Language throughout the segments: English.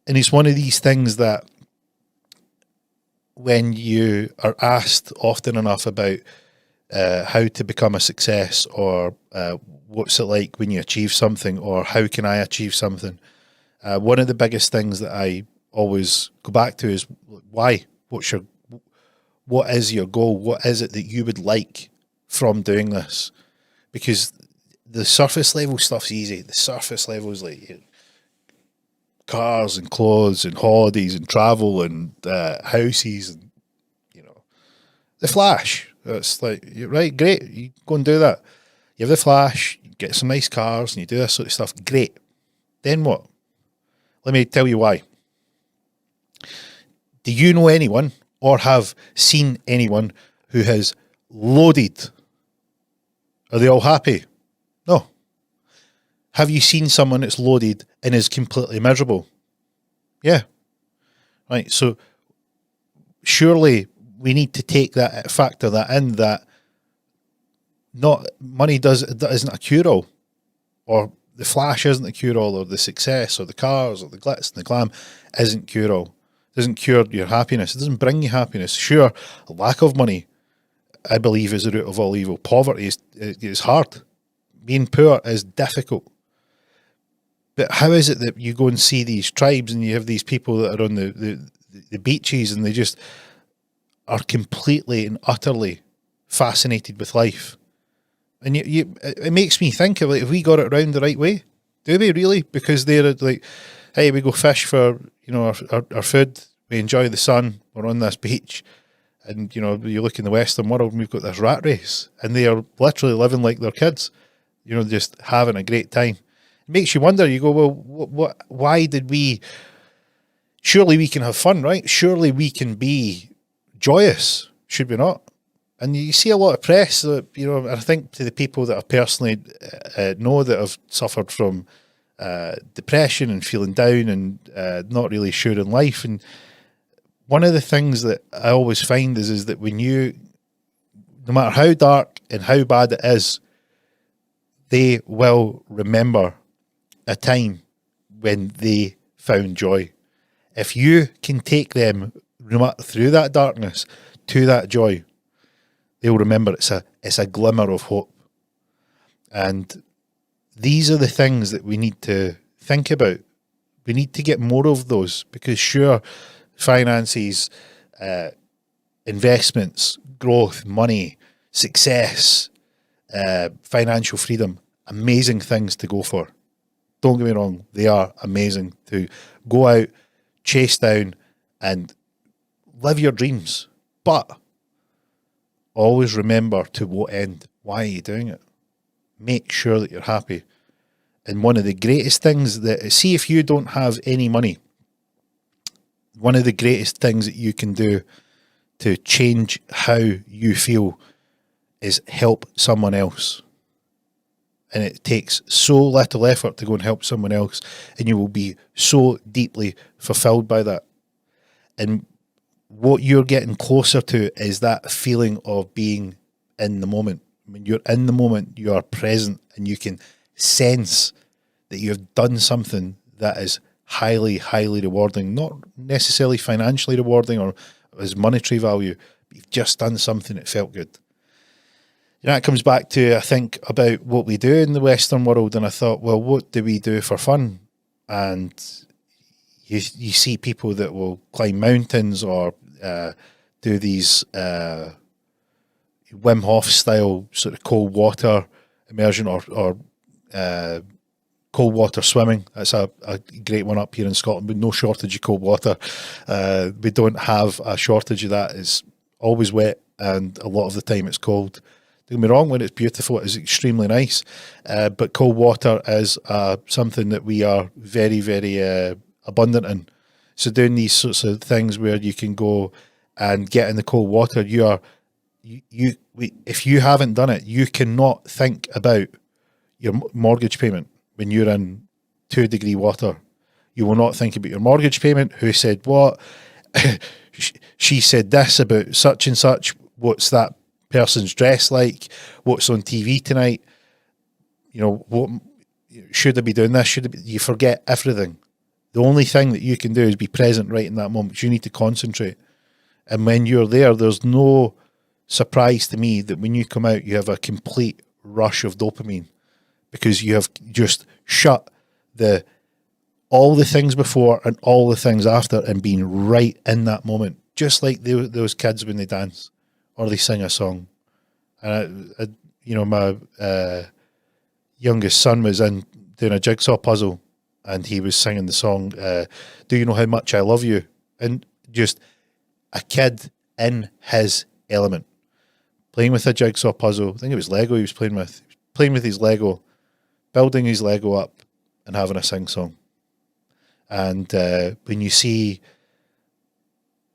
And it's one of these things that when you are asked often enough about how to become a success, or what's it like when you achieve something, or how can I achieve something, one of the biggest things that I always go back to is why. What is your goal? What is it that you would like from doing this? Because the surface level stuff's easy. The surface level is like cars and clothes and holidays and travel and houses and, the flash. It's like, right, great, you go and do that. You have the flash, you get some nice cars and you do this sort of stuff, great. Then what? Let me tell you why. Do you know anyone or have seen anyone who has loaded? Are they all happy? No. Have you seen someone that's loaded and is completely miserable? Yeah. Right. So surely we need to factor that in, that not money isn't a cure-all, or the flash isn't a cure-all, or the success or the cars or the glitz and the glam isn't cure-all. It doesn't cure your happiness. It doesn't bring you happiness. Sure, a lack of money, I believe, is the root of all evil. Poverty is hard. Being poor is difficult. But how is it that you go and see these tribes and you have these people that are on the beaches and they just are completely and utterly fascinated with life? And it makes me think of, like, if we got it around the right way, do we really? Because they're like, hey, we go fish for, our food, we enjoy the sun, we're on this beach, and, you look in the Western world and we've got this rat race, and they are literally living like their kids, just having a great time. It makes you wonder, you go, well, why did we, surely we can have fun, right? Surely we can be joyous, should we not? And you see a lot of press, I think to the people that I personally know that have suffered from depression and feeling down and not really sure in life. And one of the things that I always find is that when no matter how dark and how bad it is, they will remember a time when they found joy. If you can take them through that darkness to that joy, they'll remember it's a glimmer of hope. And these are the things that we need to think about. We need to get more of those, because sure, finances, investments, growth, money, success, financial freedom, amazing things to go for. Don't get me wrong, they are amazing to go out, chase down and live your dreams. But always remember to what end. Why are you doing it? Make sure that you're happy. And one of the greatest things that, see, if you don't have any money, one of the greatest things that you can do to change how you feel is help someone else. And it takes so little effort to go and help someone else, and you will be so deeply fulfilled by that. And what you're getting closer to is that feeling of being in the moment. When you're in the moment, you are present and you can sense that you have done something that is highly, highly rewarding, not necessarily financially rewarding or as monetary value, but you've just done something that felt good. That comes back to, I think, about what we do in the Western world. And I thought, well, what do we do for fun? And you see people that will climb mountains or do these Wim Hof style sort of cold water immersion or cold water swimming. That's a great one up here in Scotland, but no shortage of cold water. We don't have a shortage of that. It's always wet and a lot of the time it's cold. Don't get me wrong, when it's beautiful, it is extremely nice. But cold water is something that we are very, very abundant in. So doing these sorts of things where you can go and get in the cold water, if you haven't done it, you cannot think about your mortgage payment when you're in 2-degree water. You will not think about your mortgage payment. Who said what? She said this about such and such. What's that person's dress like? What's on TV tonight? What should I be doing this? You forget everything. The only thing that you can do is be present right in that moment. You need to concentrate. And when you're there, there's no surprise to me that when you come out, you have a complete rush of dopamine because you have just shut all the things before and all the things after and being right in that moment. Just like those kids when they dance or they sing a song. And my youngest son was in doing a jigsaw puzzle, and he was singing the song, Do You Know How Much I Love You? And just a kid in his element, playing with a jigsaw puzzle. I think it was Lego he was playing with his Lego, building his Lego up and having a sing-song. And when you see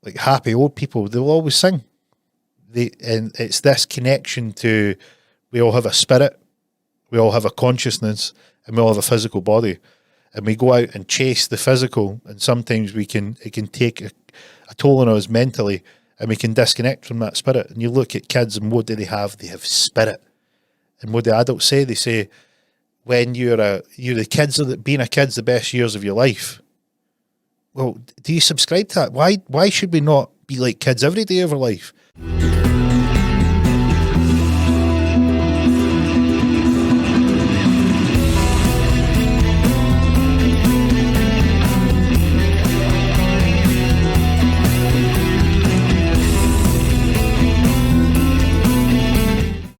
like happy old people, they'll always sing. And it's this connection to, we all have a spirit, we all have a consciousness, and we all have a physical body. And we go out and chase the physical, and sometimes it can take a toll on us mentally, and we can disconnect from that spirit. And you look at kids, and what do they have? They have spirit. And what the adults say, they say, when you're the kids, being a kid's the best years of your life. Well, do you subscribe to that? Why should we not be like kids every day of our life?